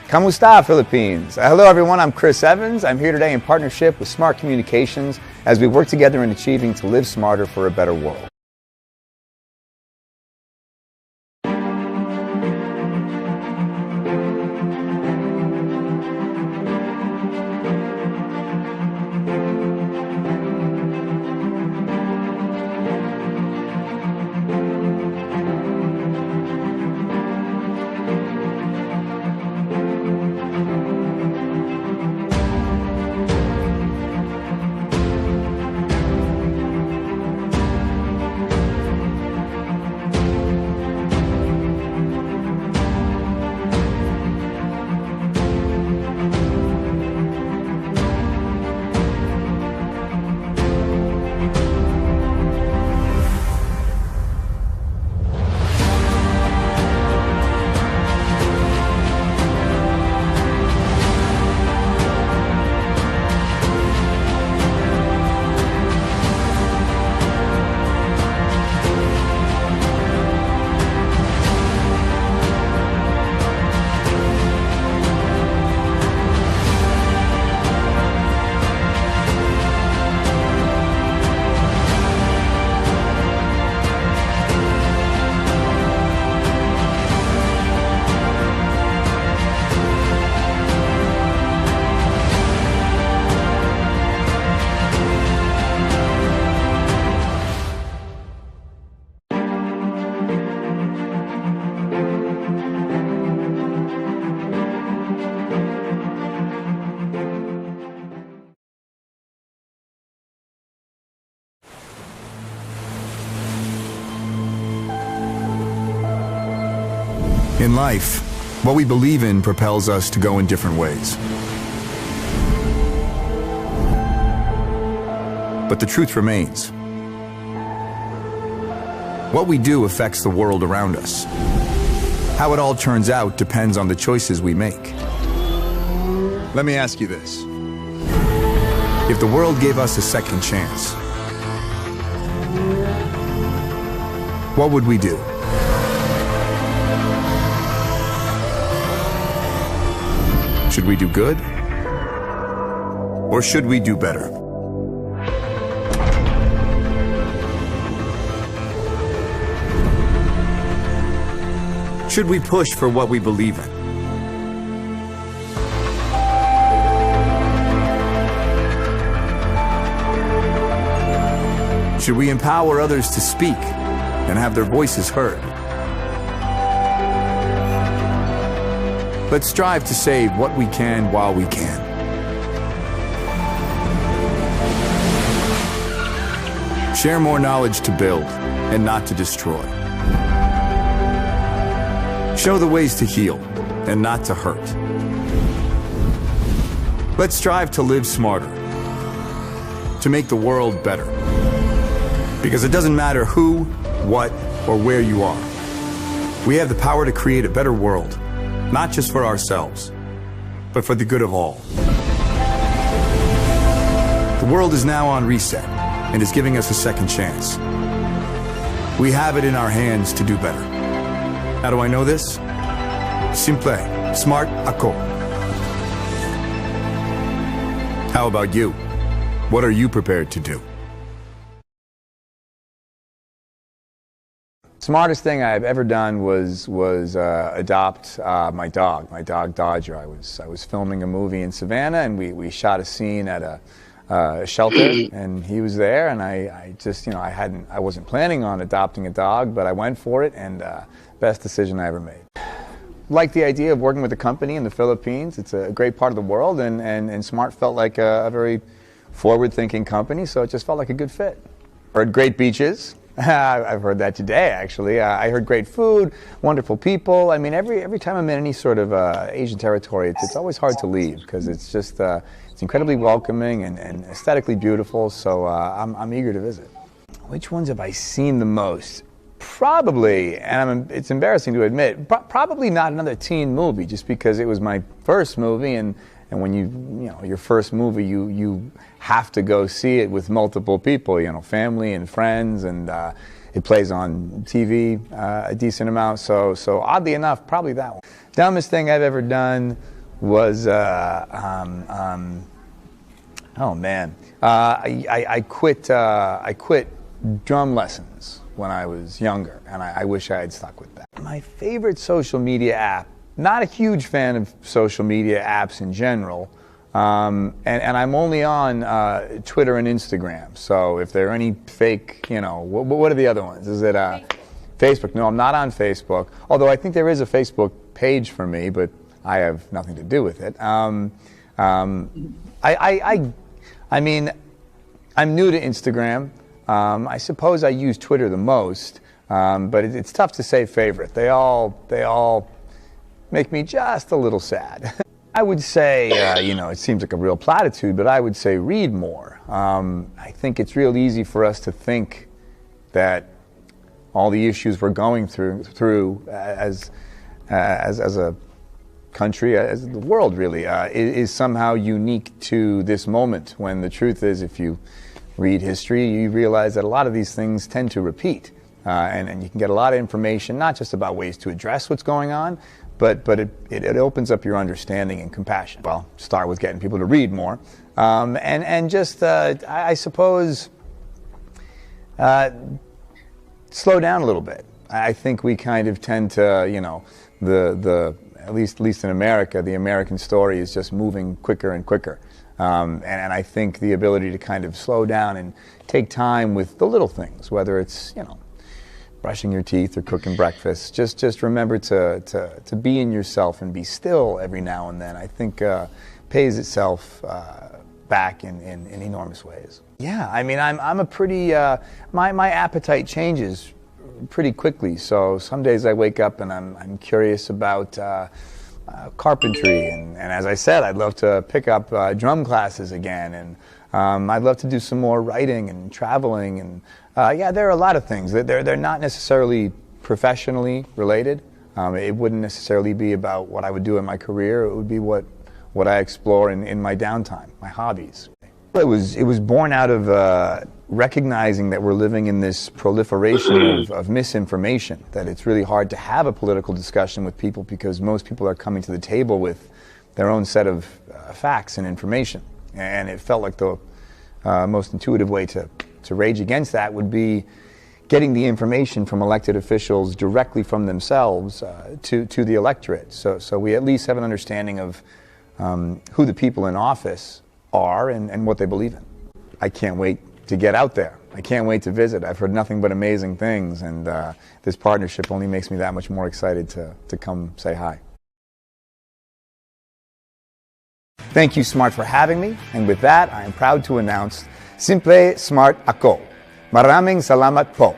Kamusta, Philippines? Hello everyone, I'm Chris Evans. I'm here today in partnership with Smart Communications as we work together in achieving to live smarter for a better world. In life, what we believe in propels us to go in different ways. But the truth remains. What we do affects the world around us. How it all turns out depends on the choices we make. Let me ask you this. If the world gave us a second chance, what would we do? Should we do good? Or should we do better? Should we push for what we believe in? Should we empower others to speak and have their voices heard? Let's strive to save what we can while we can. Share more knowledge to build and not to destroy. Show the ways to heal and not to hurt. Let's strive to live smarter, to make the world better. Because it doesn't matter who, what, or where you are. We have the power to create a better world. Not just for ourselves, but for the good of all. The world is now on reset and is giving us a second chance. We have it in our hands to do better. How do I know this? Simple, smart ako. How about you? What are you prepared to do? Smartest thing I've ever done was adopt my dog Dodger. I was filming a movie in Savannah, and we shot a scene at a shelter, and he was there, and I just, you know, I wasn't planning on adopting a dog, but I went for it, and best decision I ever made. Like the idea of working with a company in the Philippines. It's a great part of the world, and Smart felt like a very forward-thinking company, so it just felt like a good fit. Heard great beaches. I've heard that today, actually. I heard great food, wonderful people. I mean, every time I'm in any sort of Asian territory, it's always hard to leave because it's just it's incredibly welcoming and aesthetically beautiful. So I'm eager to visit. Which ones have I seen the most? Probably, and it's embarrassing to admit, probably not another teen movie, just because it was my first movie, and when you know your first movie, you have to go see it with multiple people, you know, family and friends, and it plays on TV a decent amount. So oddly enough, probably that one. Dumbest thing I've ever done was oh man, I quit drum lessons when I was younger, and I wish I had stuck with that. My favorite social media app, not a huge fan of social media apps in general, and I'm only on Twitter and Instagram, so if there are any fake, what are the other ones? Is it Facebook? No, I'm not on Facebook, although I think there is a Facebook page for me, but I have nothing to do with it. I mean, I'm new to Instagram. I suppose I use Twitter the most, but it's tough to say favorite. They all make me just a little sad. I would say, it seems like a real platitude, but I would say read more. I think it's real easy for us to think that all the issues we're going through as a country, as the world really, is somehow unique to this moment, when the truth is, if you read history, you realize that a lot of these things tend to repeat, and you can get a lot of information, not just about ways to address what's going on, but it opens up your understanding and compassion. Well, start with getting people to read more, and just, I suppose, slow down a little bit. I think we kind of tend to, at least in America, the American story is just moving quicker and quicker. And I think the ability to kind of slow down and take time with the little things, whether it's, brushing your teeth or cooking breakfast, just remember to be in yourself and be still every now and then, I think pays itself back in enormous ways. Yeah, I mean, I'm a pretty, my appetite changes pretty quickly. So some days I wake up and I'm curious about carpentry, and as I said, I'd love to pick up drum classes again, and I'd love to do some more writing and traveling, and there are a lot of things. They're not necessarily professionally related. It wouldn't necessarily be about what I would do in my career. It would be what I explore in my downtime, my hobbies. It was born out of recognizing that we're living in this proliferation of misinformation, that it's really hard to have a political discussion with people because most people are coming to the table with their own set of facts and information. And it felt like the most intuitive way to rage against that would be getting the information from elected officials directly from themselves to the electorate. So we at least have an understanding of who the people in office are and what they believe in. I can't wait to get out there. I can't wait to visit. I've heard nothing but amazing things, and this partnership only makes me that much more excited to come say hi. Thank you, Smart, for having me, and with that, I am proud to announce Simple Smart Ako. Maraming salamat po.